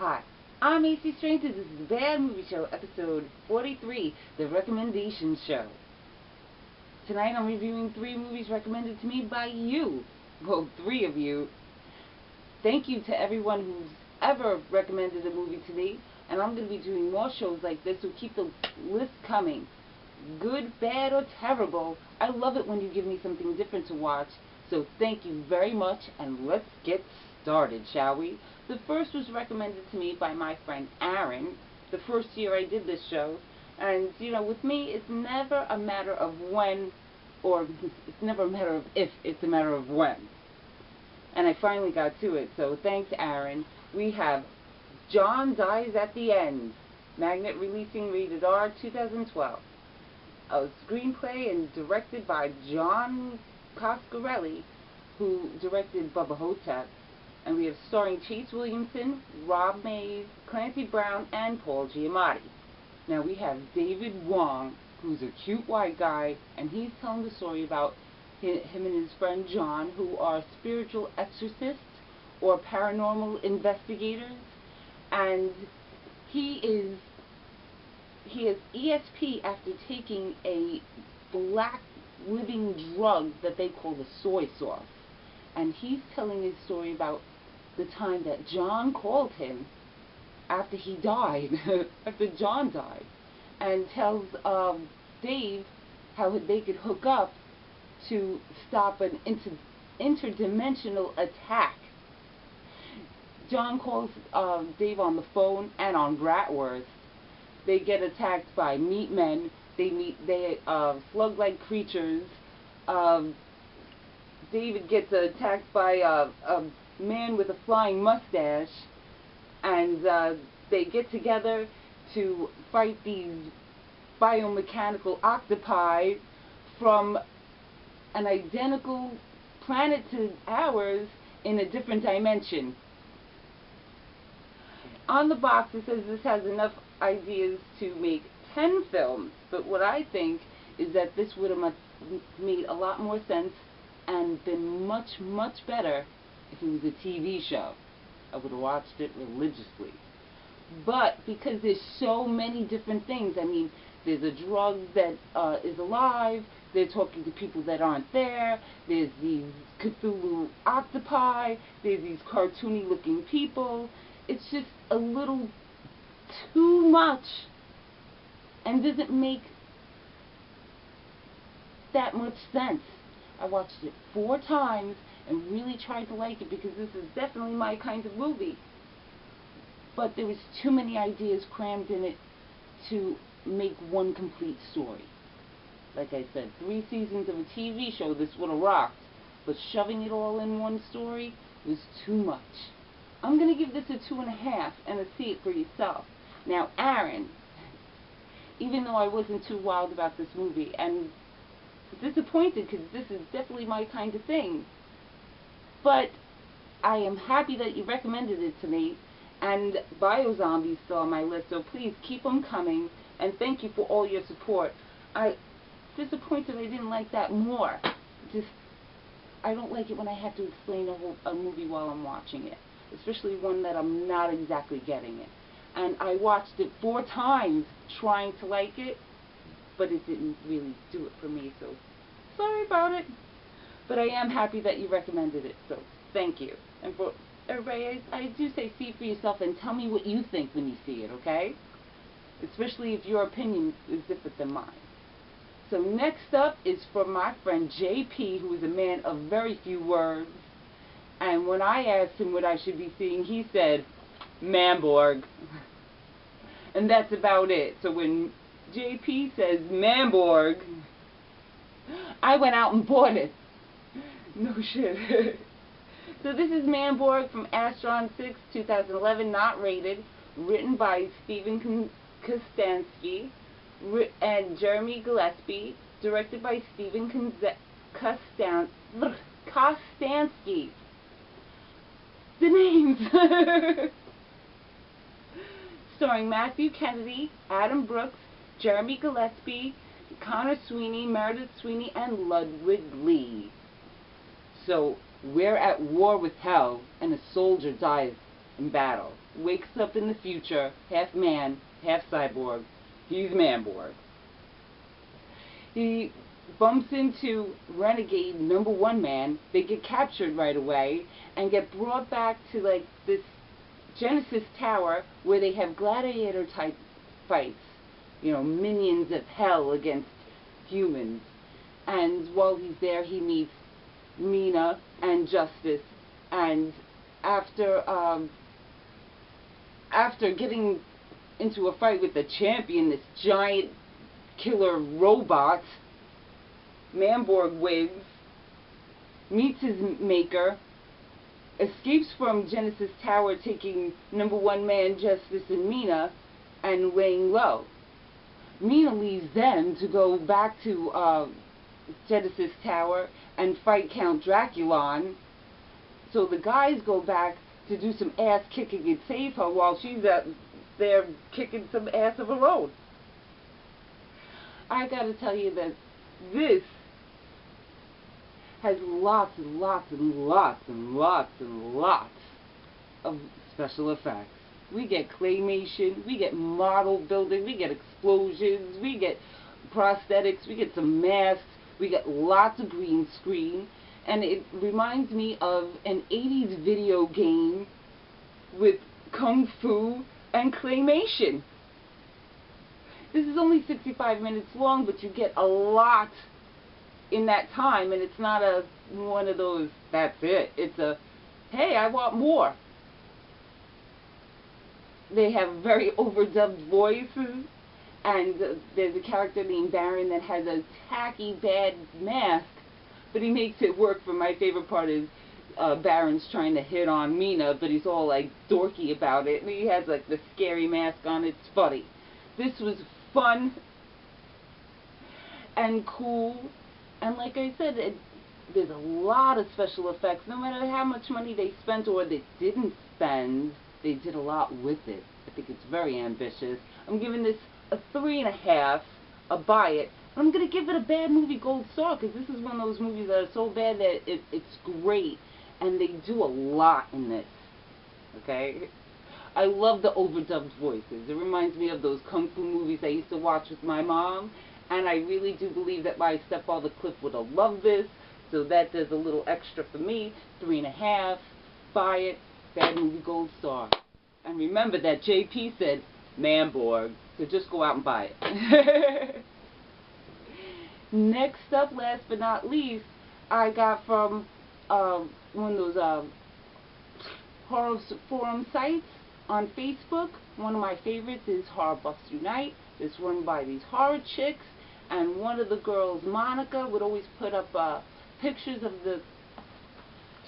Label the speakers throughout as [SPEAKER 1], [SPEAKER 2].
[SPEAKER 1] Hi, I'm AC Stranger. This is the Bad Movie Show, episode 43, The Recommendation Show. Tonight I'm reviewing 3 movies recommended to me by you. Well, 3 of you. Thank you to everyone who's ever recommended a movie to me, and I'm going to be doing more shows like this, so keep the list coming. Good, bad, or terrible, I love it when you give me something different to watch, so thank you very much, and let's get started, shall we? The first was recommended to me by my friend Aaron, the first year I did this show, and, you know, with me, it's never a matter of when, or it's never a matter of if, it's a matter of when. And I finally got to it, so thanks, Aaron. We have John Dies at the End, Magnet Releasing, rated R, 2012. A screenplay and directed by John Coscarelli, who directed Bubba Hotep. And we have starring Chase Williamson, Rob Mays, Clancy Brown, and Paul Giamatti. Now we have David Wong, who's a cute white guy, and he's telling the story about him and his friend John, who are spiritual exorcists or paranormal investigators. And he has ESP after taking a black living drug that they call the soy sauce. And he's telling his story about the time that John called him after he died, after John died, and tells Dave how they could hook up to stop an interdimensional attack. John calls Dave on the phone and on Bratwurst. They get attacked by meat men. They slug-like creatures. David gets attacked by a man with a flying mustache, and they get together to fight these biomechanical octopi from an identical planet to ours in a different dimension. On the box it says this has enough ideas to make 10 films, but what I think is that this would have made a lot more sense and been much, much better if it was a TV show. I would have watched it religiously. But because there's so many different things, I mean, there's a drug that is alive, they're talking to people that aren't there, there's these Cthulhu octopi, there's these cartoony looking people. It's just a little too much and doesn't make that much sense. I watched it 4 times and really tried to like it because this is definitely my kind of movie. But there was too many ideas crammed in it to make one complete story. Like I said, 3 seasons of a TV show, this would have rocked. But shoving it all in one story was too much. I'm going to give this a 2.5 and a see it for yourself. Now, Aaron, even though I wasn't too wild about this movie, and disappointed because this is definitely my kind of thing, but I am happy that you recommended it to me, and Biozombies still on my list, so please keep them coming, and thank you for all your support. I'm disappointed I didn't like that more. Just, I don't like it when I have to explain a movie while I'm watching it, especially one that I'm not exactly getting it. And I watched it 4 times trying to like it, but it didn't really do it for me, so sorry about it. But I am happy that you recommended it, so thank you. And for everybody, I do say see it for yourself and tell me what you think when you see it, okay? Especially if your opinion is different than mine. So next up is from my friend JP, who is a man of very few words. And when I asked him what I should be seeing, he said, Manborg. And that's about it. So when JP says Manborg, I went out and bought it. No shit. So this is Manborg from Astron 6, 2011, not rated, written by Stephen Kostansky and Jeremy Gillespie, directed by Stephen Kostansky. The names! Starring Matthew Kennedy, Adam Brooks, Jeremy Gillespie, Connor Sweeney, Meredith Sweeney, and Ludwig Lee. So, we're at war with hell, and a soldier dies in battle. Wakes up in the future, half man, half cyborg. He's Manborg. He bumps into Renegade #1 man. They get captured right away and get brought back to like this Genesis Tower where they have gladiator type fights. You know, minions of hell against humans. And while he's there, he meets Mina and Justice. And after getting into a fight with the champion, this giant killer robot, Manborg wins, meets his maker, escapes from Genesis Tower taking #1 man Justice and Mina, and laying low. Mina leaves them to go back to Genesis Tower and fight Count Draculon. So the guys go back to do some ass kicking and save her while she's out there kicking some ass of her own. I gotta tell you that this has lots and lots and lots and lots and lots of special effects. We get claymation, we get model building, we get explosions, we get prosthetics, we get some masks, we get lots of green screen, and it reminds me of an 80s video game with kung fu and claymation. This is only 65 minutes long, but you get a lot in that time, and it's not one of those, that's it. It's a, hey, I want more. They have very overdubbed voices, and there's a character named Baron that has a tacky, bad mask, but he makes it work. For my favorite part is Baron's trying to hit on Mina, but he's all like dorky about it, and he has like the scary mask on. It's funny. This was fun and cool, and like I said, there's a lot of special effects. No matter how much money they spent or they didn't spend, they did a lot with it. I think it's very ambitious. I'm giving this a 3.5, a buy it. I'm going to give it a bad movie gold star, because this is one of those movies that are so bad that it's great, and they do a lot in this. Okay? I love the overdubbed voices. It reminds me of those kung fu movies I used to watch with my mom, and I really do believe that my stepfather Cliff would have loved this, so that does a little extra for me. 3.5, buy it, bad movie gold star. And remember that JP said Manborg, so just go out and buy it. Next up, last but not least, I got from one of those horror forum sites on Facebook. One of my favorites is Horror Buffs Unite. It's run by these horror chicks, and one of the girls, Monica, would always put up pictures of the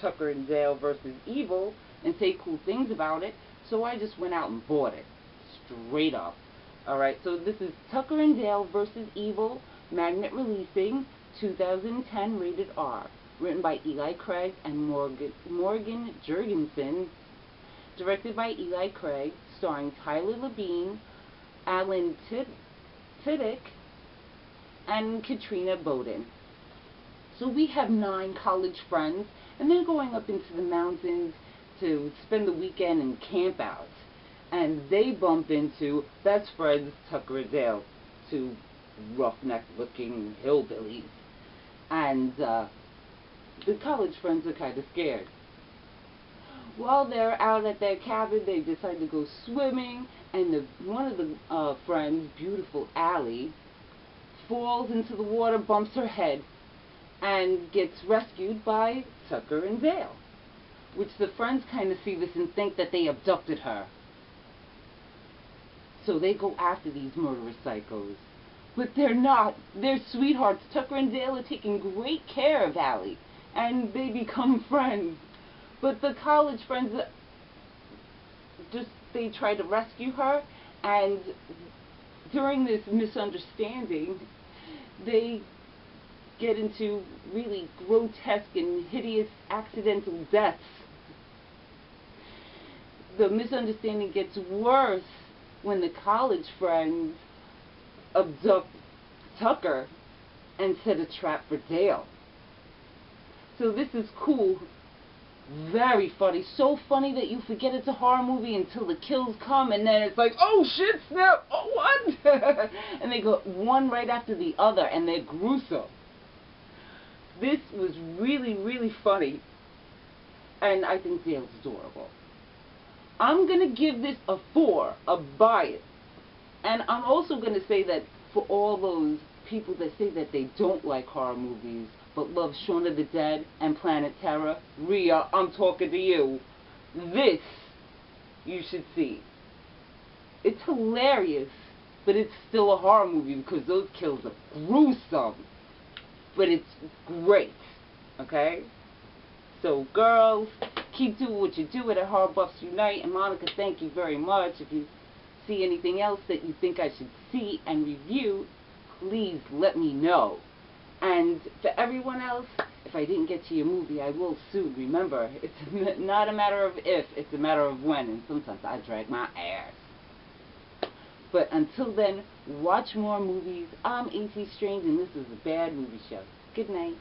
[SPEAKER 1] Tucker and Dale versus Evil and say cool things about it. So I just went out and bought it, straight up. Alright, so this is Tucker and Dale versus Evil, Magnet Releasing, 2010, rated R. Written by Eli Craig and Morgan Jurgensen. Directed by Eli Craig, starring Tyler Labine, Alan Tiddick, and Katrina Bowden. So we have 9 college friends, and they're going up into the mountains to spend the weekend and camp out. And they bump into best friends Tucker and Dale, 2 roughneck-looking hillbillies. And the college friends are kind of scared. While they're out at their cabin, they decide to go swimming, and one of the friends, beautiful Allie, falls into the water, bumps her head, and gets rescued by Tucker and Dale, which the friends kind of see this and think that they abducted her. So they go after these murderous psychos. But they're not. They're sweethearts. Tucker and Dale are taking great care of Allie, and they become friends. But the college friends, they try to rescue her, and during this misunderstanding, they get into really grotesque and hideous accidental deaths. The misunderstanding gets worse when the college friends abduct Tucker and set a trap for Dale. So this is cool Very funny. So funny that you forget it's a horror movie until the kills come, and then it's like, oh shit, snap, oh what? And they go one right after the other, and they're gruesome. This was really, really funny, and I think Dale's adorable. I'm going to give this a 4, a bias. And I'm also going to say that for all those people that say that they don't like horror movies, but love Shaun of the Dead and Planet Terror, Rhea, I'm talking to you. This you should see. It's hilarious, but it's still a horror movie because those kills are gruesome. But it's great, okay? So, girls, keep doing what you do at Horror Buffs Unite. And Monica, thank you very much. If you see anything else that you think I should see and review, please let me know. And for everyone else, if I didn't get to your movie, I will soon. Remember, it's not a matter of if, it's a matter of when. And sometimes I drag my ass. But until then, watch more movies. I'm A.T. Strange, and this is a bad movie show. Good night.